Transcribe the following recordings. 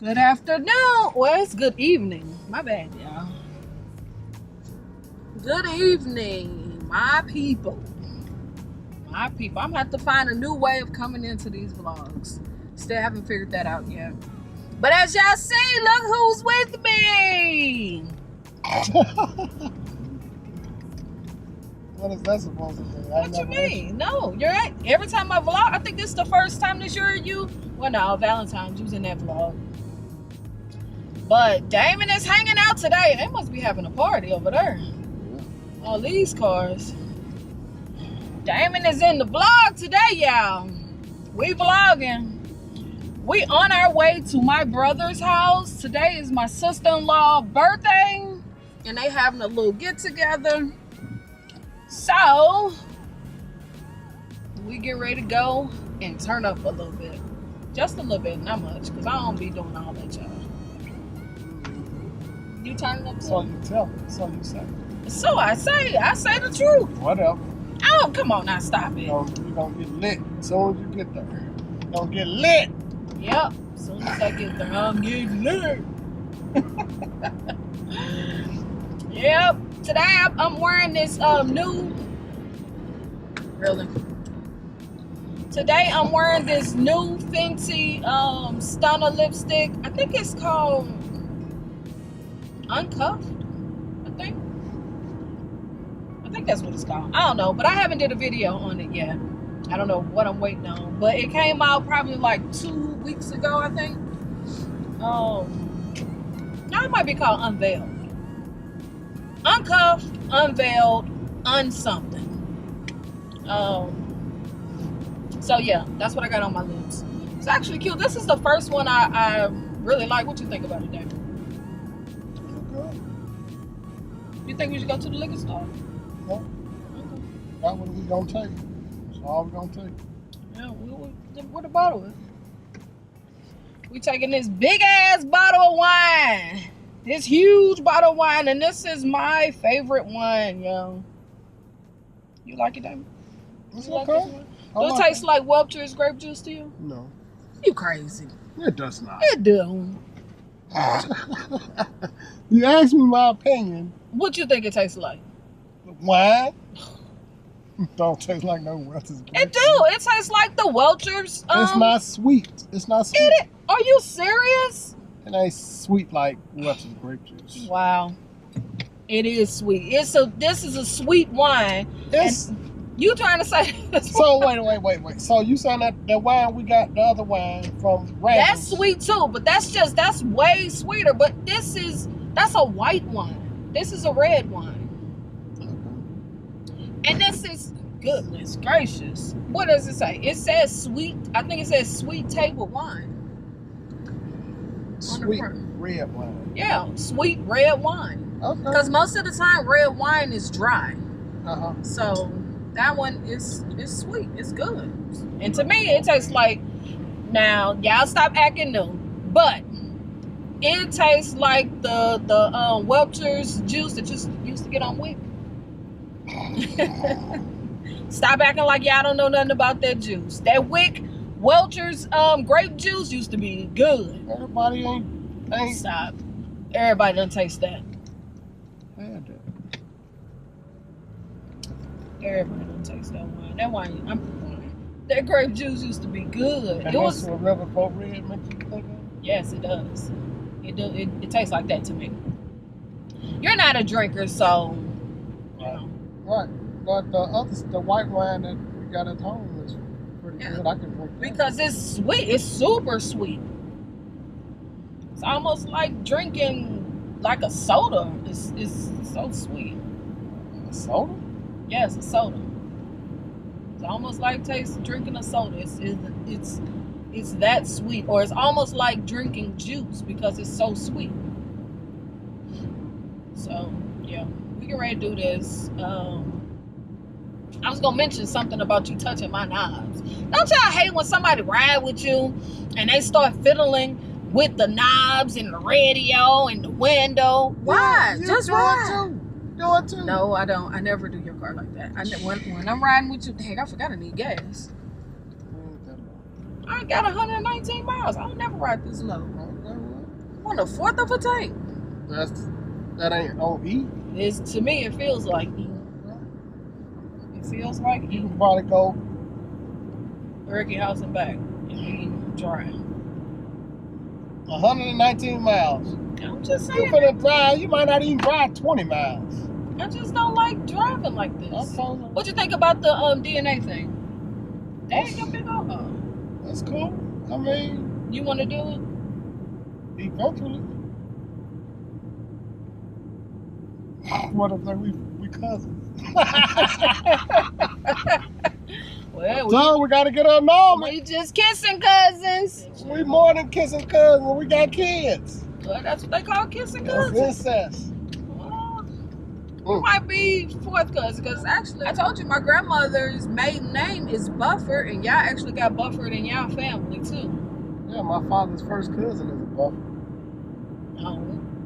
Good afternoon. Well, it's good evening. My bad, y'all. Good evening, my people. My people. I'm gonna have to find a new way of coming into these vlogs. Still haven't figured that out yet. But as y'all see, look who's with me. What is that supposed to be? What you mean? No, you're right. Every time I vlog, I think this is the first time this year you. Well, no, Valentine's, you was in that vlog. But Damon is hanging out today. They must be having a party over there. All these cars. Damon is in the vlog today, y'all. We vlogging. We on our way to my brother's house. Today is my sister-in-law's birthday. And they having a little get-together. So, we get ready to go and turn up a little bit. Just a little bit, not much. Because I don't be doing all that, y'all. You turning up? So you tell me. So you say. So I say the truth. Whatever. Oh, come on now, stop it. You're gonna get lit as soon as you get there. You're gonna get lit. Yep, as soon as I get there, I'm getting lit. Yep, today I'm wearing this new, really? Today I'm wearing this new Fenty stunner lipstick. I think it's called Uncuffed, I think that's what it's called. I don't know, but I haven't did a video on it yet. I don't know what I'm waiting on, but it came out probably like 2 weeks ago, I think. No, it might be called Unveiled. Uncuffed, Unveiled, Unsomething. So yeah, that's what I got on my lips. It's actually cute. This is the first one I really like. What you think about it, Dave? You think we should go to the liquor store? No. Okay. That's what we gonna take. That's all we gonna take. Yeah, where the bottle is? We taking this big ass bottle of wine. This huge bottle of wine, and this is my favorite one, yo. You like it, Damon? It's Like okay. this one? Do it taste like Welch's grape juice to you? No. You crazy. It does not. It do. You asked me my opinion. What you think it tastes like? Wine? Don't taste like no Welch's. It do. It tastes like the Welch's. It's not sweet. It's not sweet. Are you serious? It ain't sweet like Welch's grape juice. Wow. It is sweet. This is a sweet wine. You trying to say this? So wait. So you saying that the wine we got, the other wine from Randall's, that's sweet too, but that's way sweeter. But that's a white wine. This is a red wine. And this is, goodness gracious. What does it say? It says sweet. I think it says sweet table wine. Sweet red wine. Yeah, sweet red wine. Okay. Because most of the time red wine is dry. Uh-huh. So that one is sweet. It's good. And to me, it tastes like, now y'all stop acting new, but it tastes like the Welch's juice that you used to get on Wick. Stop acting like y'all don't know nothing about that juice. That Wick Welch's grape juice used to be good. Everybody ain't Stop. Everybody done taste that. Everybody done taste that wine. That wine, that grape juice used to be good. And it was a River Boat Red make you think of? Yes, it does. It tastes like that to me. You're not a drinker, so you know. Right. But the white wine that we got at home is pretty good. I can drink that. Because it's sweet. It's super sweet. It's almost like drinking like a soda. It's so sweet. A soda? Yes, a soda. It's almost like drinking a soda. It's that sweet, or it's almost like drinking juice because it's so sweet. So yeah, we get ready to do this. I was gonna mention something about you touching my knobs. Don't y'all hate when somebody ride with you and they start fiddling with the knobs and the radio and the window? Why? Yeah, just ride. Do it too. No, I don't. I never do your car like that. When I'm riding with you, heck, I forgot I need gas. I got 119 miles. I'll never ride this low. On a fourth of a tank. That ain't on E. It's, to me, it feels like E. It feels like You E. can probably go Ricky House and back. And we drive. 119 miles. I'm just You saying. finna drive, you might not even drive 20 miles. I just don't like driving like this. Okay. What you think about the DNA thing? Dang, your big old. That's cool. I mean, You want to do it? eventually. What if we cousins? Well, So we gotta get normal. we just kissing cousins. We more than kissing cousins. We got kids. Well, that's what they call kissing That's cousins. incest. Well, we might be fourth cousin because actually, I told you my grandmother's maiden name is Buffer, and y'all actually got Buffered in y'all family too. Yeah, my father's first cousin is a Buffer. Oh,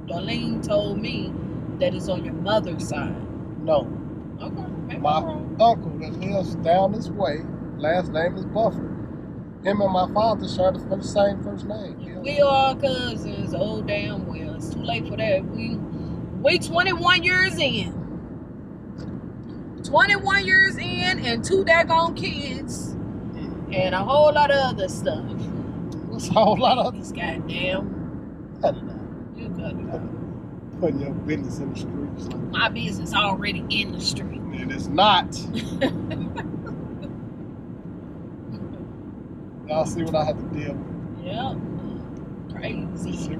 Darlene told me that it's on your mother's side. No. Okay, maybe My I'm wrong. uncle that lives down this way, last name is Buffer. Him and my father share the same first name. Yeah. We are cousins. Oh damn well, it's too late for that. We 21 years in. 21 years in, and 2 daggone kids, and a whole lot of other stuff. What's a whole lot of This goddamn. cut it out. You cut it out. Putting your business in the streets. Like, My business already in the street. and it's not. Y'all see what I have to deal with. Yep. Crazy.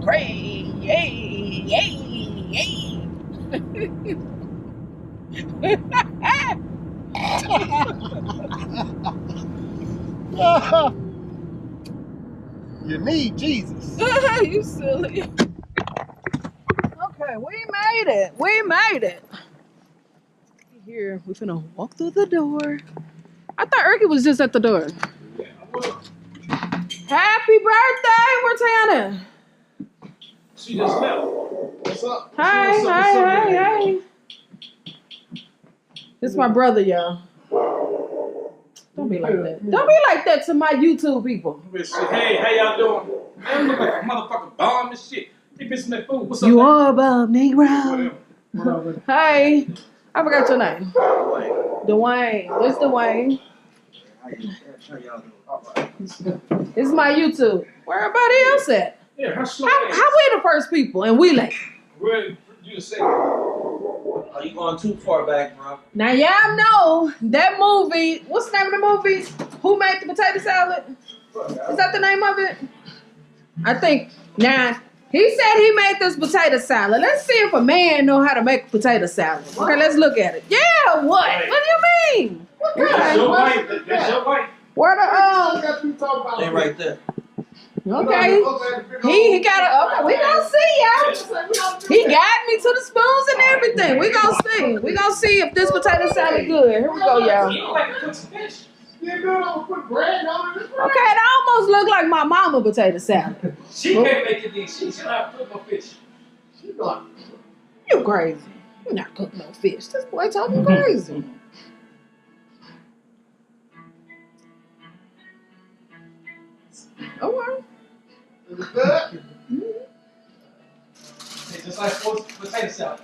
You need Jesus. You silly. Okay, we made it. We made it. Here, we're finna walk through the door. I thought Erky was just at the door. Happy birthday, Britannia. She just left. What's up? Hey, hey. This is my brother, y'all. Don't be like that. Don't be like that to my YouTube people. Hey, how y'all doing? Man, look like a motherfucking bomb and shit. They bitch some that food. What's up? You man? are a bum, Negro. Whatever. Hey, I forgot your name. Dwayne. What's Dwayne? This is my YouTube. Where everybody else at? Yeah, how slow How we the first people and we late? Where you the second? Are you going too far back, bro? Now y'all know that movie. What's the name of the movie? Who Made the Potato Salad? Is that the name of it? I think. Now he said he made this potato salad. Let's see if a man know how to make a potato salad. Okay, let's look at it. Yeah, what? Right. What do you mean? That's your wife. That's your wife. Where the They right there. Okay. He got a. Okay, we gonna see, y'all. He got me to the spoons and everything. We gonna see. We gonna see if this potato salad good. Here we go, y'all. You like to cook some fish. Put bread on it. Okay, it almost look like my mama potato salad. She can't make it. She don't have to cook no fish. You crazy. You not cooking no fish. This boy talking crazy. Okay. Is it good? It's just like potato salad.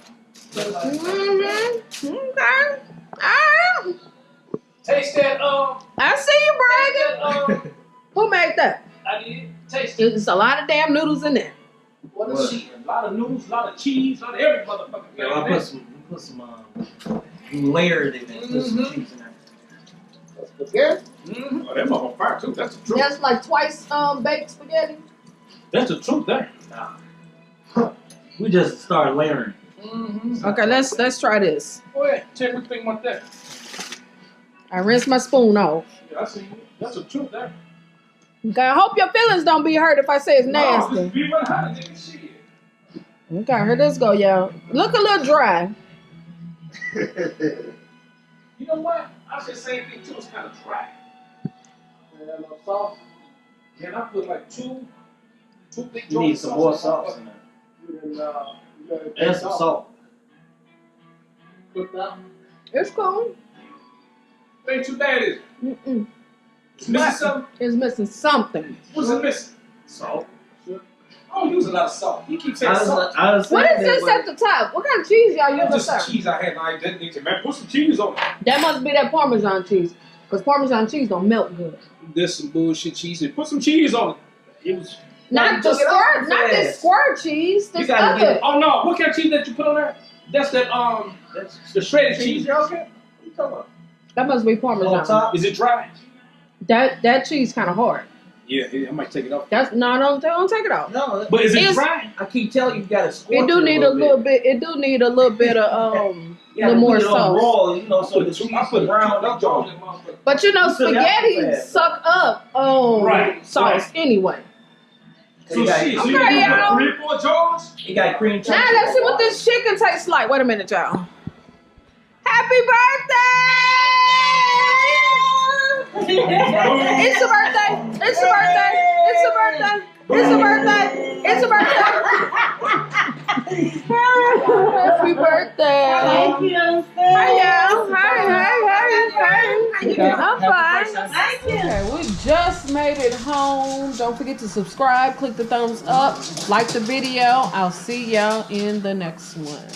Mm-hmm. Okay. Alright. Taste that. I see you bragging. That, Who made that? I did. Taste it. It's a lot of damn noodles in there. What is she? A lot of noodles, a lot of cheese, a lot of every motherfucking thing. Yeah, I put some layered in it. Put some cheese in there. Spaghetti? Mm-hmm. Oh, that motherfucker fire too. That's the truth. That's like twice baked spaghetti. That's the truth there. Nah. We just started layering. Mm-hmm. Okay, let's try this. Go ahead. Tell me what you think about that. I rinsed my spoon off. Yeah, I see you. That's the truth there. Okay, I hope your feelings don't be hurt if I say it's No, nasty. just be 100, nigga. Shit. Okay, here this go, y'all. Look a little dry. You know what? I said the same thing too. It's kind of dry. And no sauce. Can I put like two big You need some more sauce in there. And, you gotta And some salt. Put that. It's cool. Ain't too bad, is it? Mm-mm. It's missing something. It's missing something. What's it missing? Salt. I don't use a lot of salt. You keep saying salt. What is this at the top? What kind of cheese y'all use up Just there? some cheese I had like that. Nigga, man, put some cheese on it. That must be that Parmesan cheese. Because Parmesan cheese don't melt good. There's some bullshit cheese. Put some cheese on it. It was. Not the squirt, not this squirt cheese. This other. Oh no! What kind of cheese that you put on there? That's that that's the shredded cheese. Okay. What you talking about? That must be Parmesan. Is it dry? That cheese kind of hard. Yeah, I might take it off. Don't take it off. No, but is it dry? I keep telling you, you gotta scorch it. Do need a little bit. It do need a little bit of little more sauce. Raw, you know, so the cheese I put brown up on it. But you know, spaghetti suck up sauce anyway. So y'all. 3 or 4 jars? You got cream cheese. Now let's see what this chicken tastes like. Wait a minute, y'all. Happy birthday! It's a birthday! It's a birthday! It's a birthday! It's a birthday! It's a birthday! Happy birthday! Thank you. Hi, y'all. Hi. I'm fine. Thank you. Okay, we just made it home. Don't forget to subscribe, click the thumbs up, like the video. I'll see y'all in the next one.